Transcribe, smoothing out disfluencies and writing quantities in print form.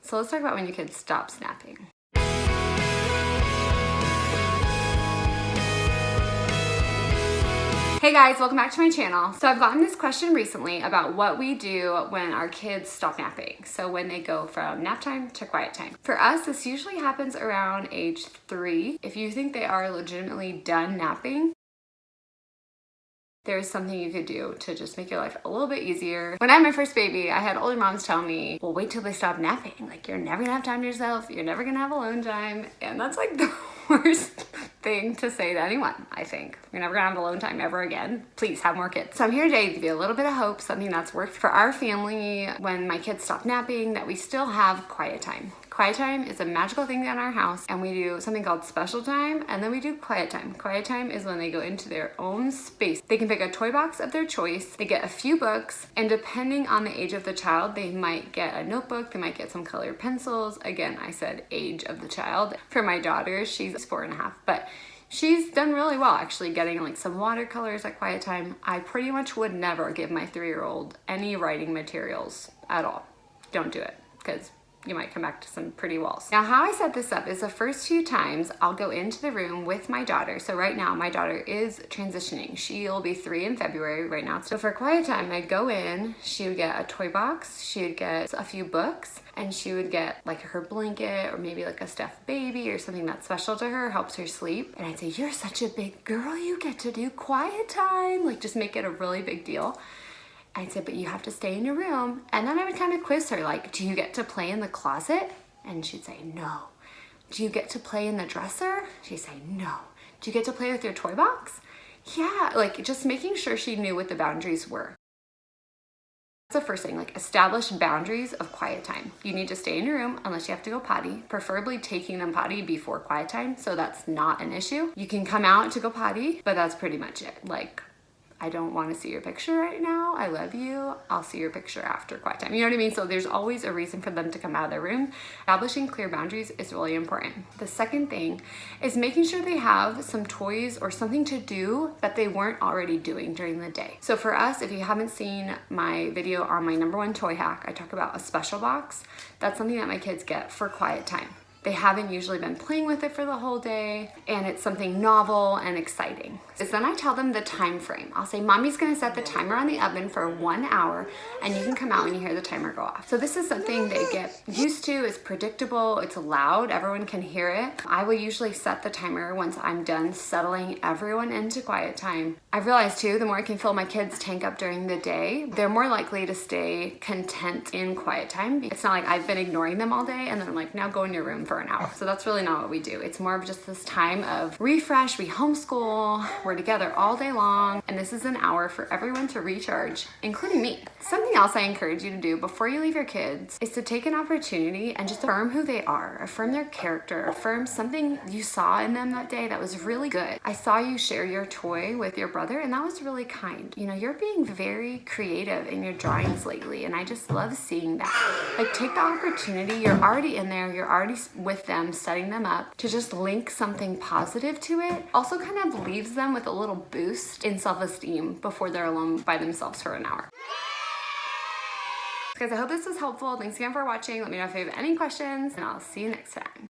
So let's talk about when your kids stop snapping. Hey guys, welcome back to my channel. So I've gotten this question recently about what we do when our kids stop napping. So when they go from nap time to quiet time. For us, this usually happens around age 3. If you think they are legitimately done napping, there's something you could do to just make your life a little bit easier. When I had my first baby, I had older moms tell me, well, wait till they stop napping. Like, you're never gonna have time to yourself. You're never gonna have alone time. And that's like the worst thing to say to anyone, I think. You're never gonna have alone time ever again. Please have more kids. So I'm here today to give you a little bit of hope, something that's worked for our family when my kids stop napping, that we still have quiet time. Quiet time is a magical thing in our house, and we do something called special time, and then we do quiet time. Quiet time is when they go into their own space. They can pick a toy box of their choice, they get a few books, and depending on the age of the child, they might get a notebook, they might get some colored pencils. Again, I said age of the child. For my daughter, she's 4.5, but she's done really well actually getting like some watercolors at quiet time. I pretty much would never give my 3-year-old any writing materials at all. Don't do it, because you might come back to some pretty walls. Now, how I set this up is the first few times I'll go into the room with my daughter. So right now my daughter is transitioning. She'll be 3 in February right now. So for quiet time, I'd go in, she would get a toy box, she would get a few books, and she would get like her blanket or maybe like a stuffed baby or something that's special to her, helps her sleep. And I'd say, you're such a big girl, you get to do quiet time. Like, just make it a really big deal. I'd say, but you have to stay in your room. And then I would kind of quiz her, like, do you get to play in the closet? And she'd say, no. Do you get to play in the dresser? She'd say, no. Do you get to play with your toy box? Yeah, like just making sure she knew what the boundaries were. That's the first thing, like establish boundaries of quiet time. You need to stay in your room unless you have to go potty, preferably taking them potty before quiet time, so that's not an issue. You can come out to go potty, but that's pretty much it. Like, I don't want to see your picture right now. I love you. I'll see your picture after quiet time. You know what I mean? So there's always a reason for them to come out of their room. Establishing clear boundaries is really important. The second thing is making sure they have some toys or something to do that they weren't already doing during the day. So for us, if you haven't seen my video on my #1 toy hack, I talk about a special box. That's something that my kids get for quiet time. They haven't usually been playing with it for the whole day, and it's something novel and exciting. So then I tell them the time frame. I'll say, mommy's gonna set the timer on the oven for 1 hour, and you can come out when you hear the timer go off. So this is something they get used to, it's predictable, it's loud, everyone can hear it. I will usually set the timer once I'm done settling everyone into quiet time. I've realized too, the more I can fill my kids' tank up during the day, they're more likely to stay content in quiet time. It's not like I've been ignoring them all day and then I'm like, now go in your room for an hour. So that's really not what we do. It's more of just this time of refresh. We homeschool, we're together all day long, and this is an hour for everyone to recharge, including me. Something else I encourage you to do before you leave your kids is to take an opportunity and just affirm who they are, affirm their character, affirm something you saw in them that day that was really good. I saw you share your toy with your brother, and that was really kind. You know, you're being very creative in your drawings lately, and I just love seeing that. Like, take the opportunity. You're already in there, you're already with them, setting them up to just link something positive to it. Also kind of leaves them with a little boost in self-esteem before they're alone by themselves for an hour. Guys, I hope this was helpful. Thanks again for watching. Let me know if you have any questions, and I'll see you next time.